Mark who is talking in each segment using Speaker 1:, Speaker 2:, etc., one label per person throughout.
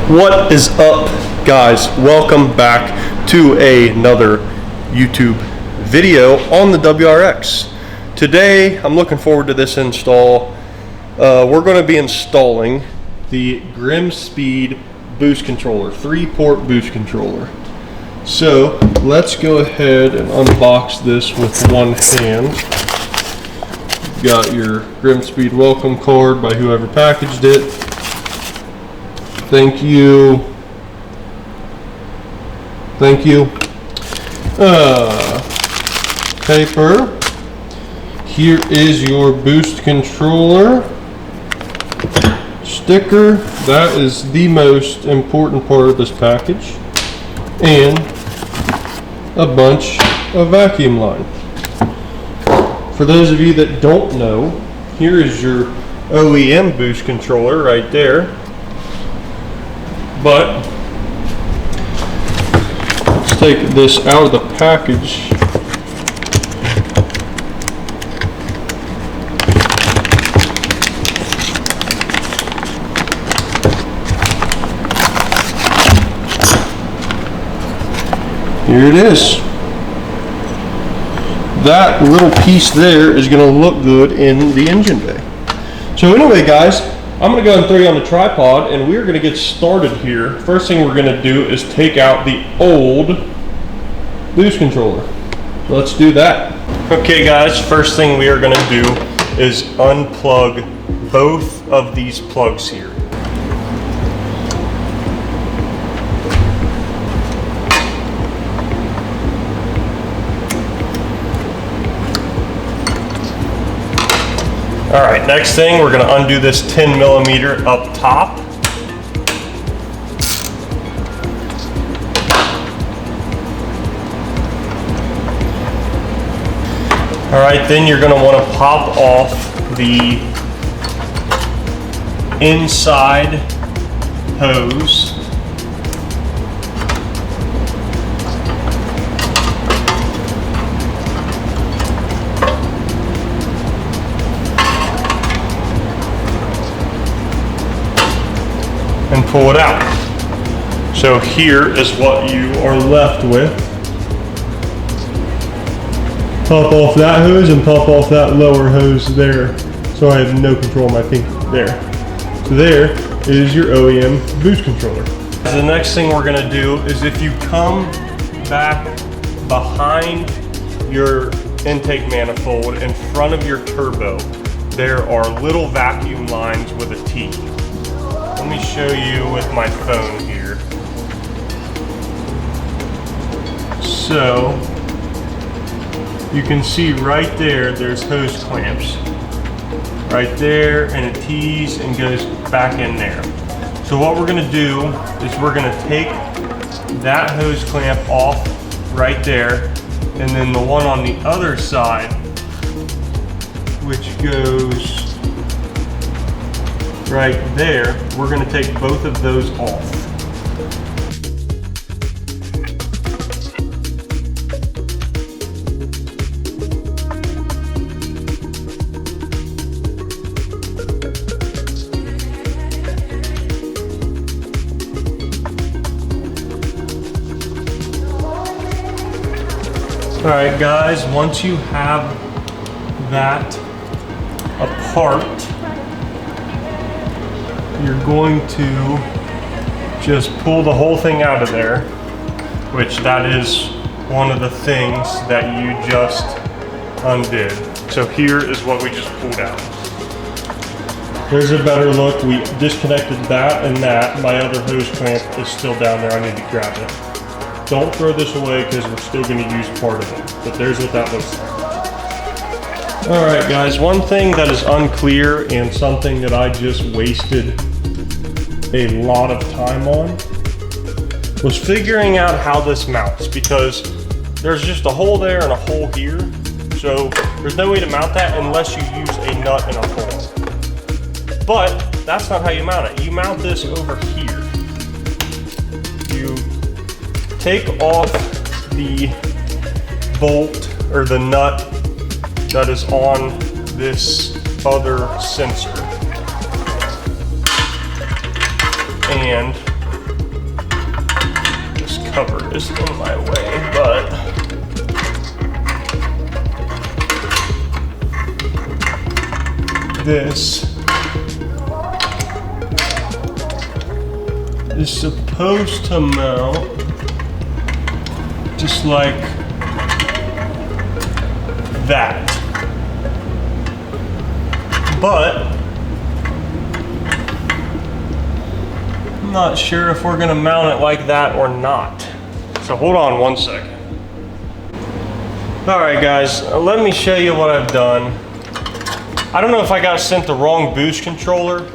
Speaker 1: What is up, guys? Welcome back to another YouTube video on the WRX. Today I'm looking forward to this install. We're going to be installing the Grimspeed boost controller, 3-port boost controller. So let's go ahead and unbox this with one hand. You've got your Grimspeed welcome card by whoever packaged it. Thank you. Thank you. Paper. Here is your boost controller. Sticker. That is the most important part of this package. And a bunch of vacuum line. For those of you that don't know, here is your OEM boost controller right there. But let's take this out of the package. Here it is. That little piece there is going to look good in the engine bay. So anyway, guys, I'm going to go ahead and throw you on the tripod and we're going to get started here. First thing we're going to do is take out the old boost controller. Let's do that. Okay guys, first thing we are going to do is unplug both of these plugs here. All right, next thing, we're gonna undo this 10mm up top. All right, then you're gonna wanna pop off the inside hose. And pull it out. So here is what you are left with. Pop off that hose and pop off that lower hose there. So I have no control of my finger there. So there is your OEM boost controller. The next thing we're gonna do is if you come back behind your intake manifold in front of your turbo, there are little vacuum lines with a T. Let me show you with my phone here. So you can see right there, there's hose clamps. Right there, and it tees and goes back in there. So what we're gonna do is we're gonna take that hose clamp off right there, and then the one on the other side, which goes right there, we're going to take both of those off. Alright guys, once you have that apart, you're going to just pull the whole thing out of there, which that is one of the things that you just undid. So here is what we just pulled out. There's a better look. We disconnected that and that. My other hose clamp is still down there. I need to grab it. Don't throw this away because we're still going to use part of it. But there's what that looks like. Alright guys, one thing that is unclear and something that I just wasted a lot of time on was figuring out how this mounts, because there's just a hole there and a hole here. So there's no way to mount that unless you use a nut and a hole. But that's not how you mount it. You mount this over here. You take off the bolt or the nut that is on this other sensor. And cover is in my way, but this is supposed to mount just like that. But I'm not sure if we're gonna mount it like that or not. So hold on one second. All right guys, let me show you what I've done. I don't know if I got sent the wrong boost controller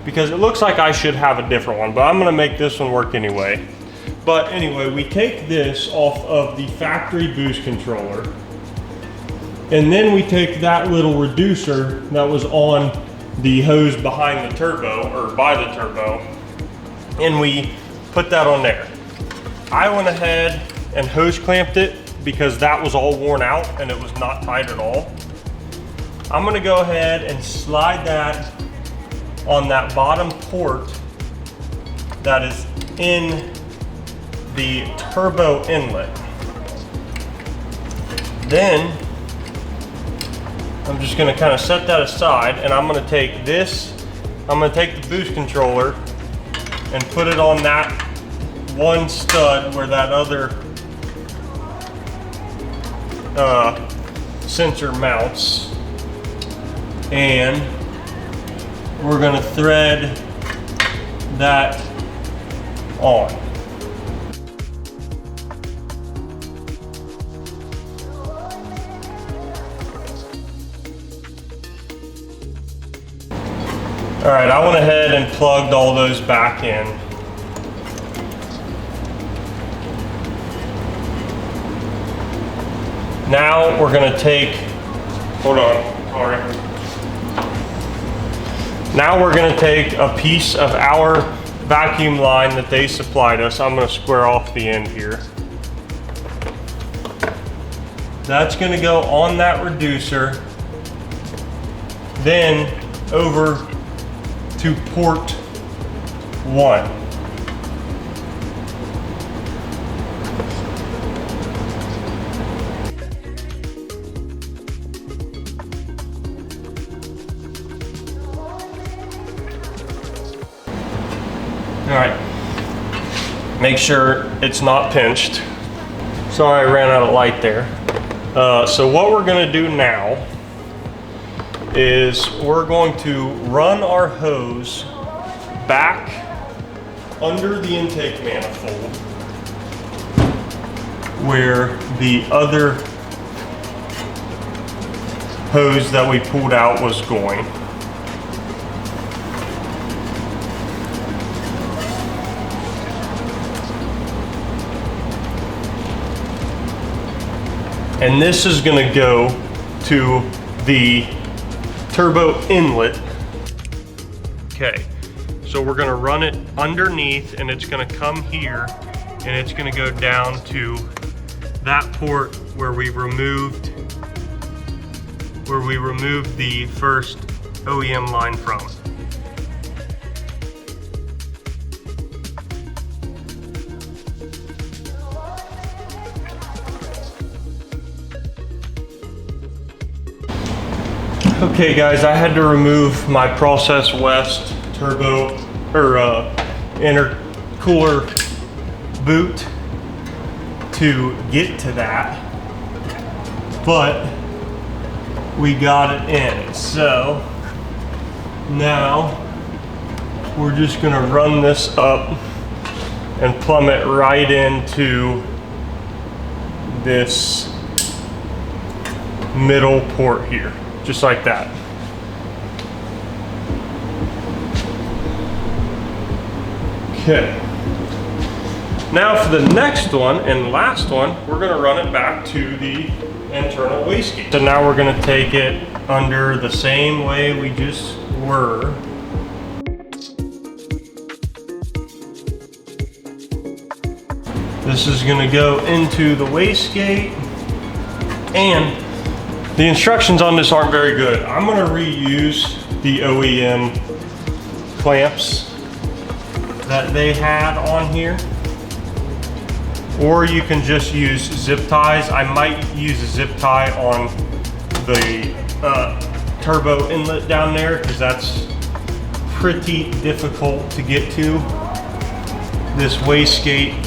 Speaker 1: because it looks like I should have a different one, but I'm gonna make this one work anyway. But anyway, we take this off of the factory boost controller, and then we take that little reducer that was on the hose behind the turbo, or by the turbo, and we put that on there. I went ahead and hose clamped it because that was all worn out and it was not tight at all. I'm gonna go ahead and slide that on that bottom port that is in the turbo inlet. Then I'm just gonna kind of set that aside, and I'm gonna take this, I'm gonna take the boost controller and put it on that one stud where that other sensor mounts, and we're gonna thread that on. All right, I went ahead and plugged all those back in. Now we're gonna take, hold on, sorry. Now we're gonna take a piece of our vacuum line that they supplied us. I'm gonna square off the end here. That's gonna go on that reducer, then over to port 1. All right, make sure it's not pinched. Sorry, I ran out of light there. So what we're gonna do now is we're going to run our hose back under the intake manifold where the other hose that we pulled out was going. And this is going to go to the turbo inlet. Okay, so we're gonna run it underneath, and it's gonna come here, and it's gonna go down to that port where we removed the first OEM line from. Okay guys, I had to remove my Process West turbo or intercooler boot to get to that, but we got it in. So now we're just gonna run this up and plumb it right into this middle port here. Just like that. Okay. Now for the next one and last one, we're going to run it back to the internal wastegate. So now we're going to take it under the same way we just were. This is going to go into the wastegate, and the instructions on this aren't very good. I'm gonna reuse the OEM clamps that they had on here. or you can just use zip ties. I might use a zip tie on the turbo inlet down there because that's pretty difficult to get to. This wastegate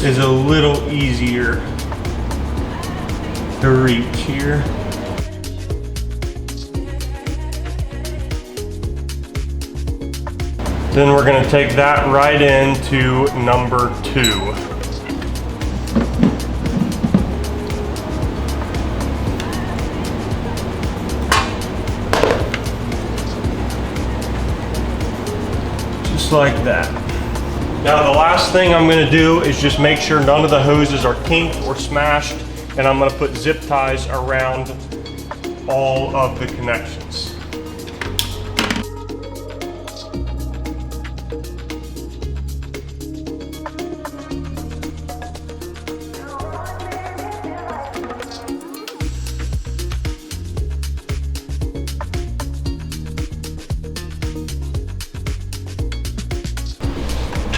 Speaker 1: is a little easier to reach here. Then we're going to take that right into number 2. Just like that. Now the last thing I'm going to do is just make sure none of the hoses are kinked or smashed, and I'm going to put zip ties around all of the connections.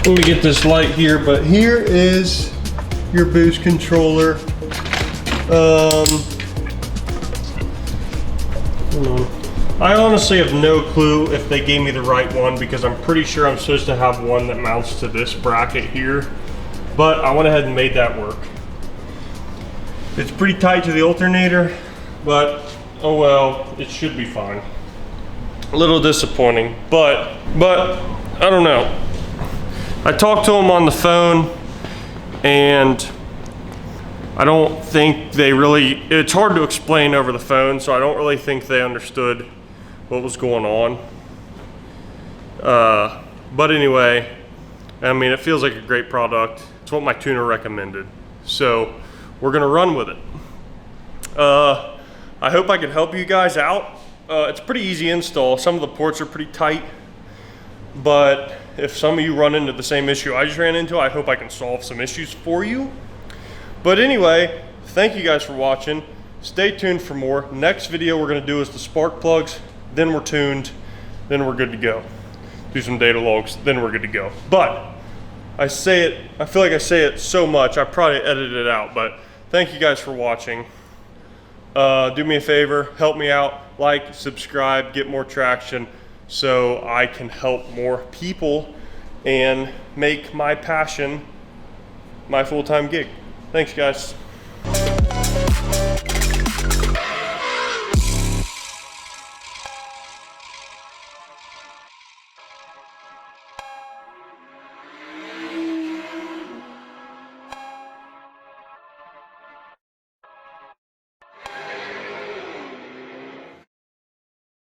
Speaker 1: Let me get this light here, but here is your boost controller. Hold on. I honestly have no clue if they gave me the right one because I'm pretty sure I'm supposed to have one that mounts to this bracket here, but I went ahead and made that work. It's pretty tight to the alternator, but oh well, it should be fine. A little disappointing, but I don't know. I talked to them on the phone, and I don't think they really, it's hard to explain over the phone, so I don't really think they understood what was going on. But anyway, I mean, it feels like a great product. It's what my tuner recommended. So we're gonna run with it. I hope I can help you guys out. It's a pretty easy install. Some of the ports are pretty tight, but if some of you run into the same issue I just ran into, I hope I can solve some issues for you. But anyway, thank you guys for watching. Stay tuned for more. Next video we're gonna do is the spark plugs, then we're tuned, then we're good to go. Do some data logs, then we're good to go. But I feel like I say it so much, I probably edited it out, but thank you guys for watching. Do me a favor, help me out, like, subscribe, get more traction, so I can help more people and make my passion my full-time gig. Thanks, guys.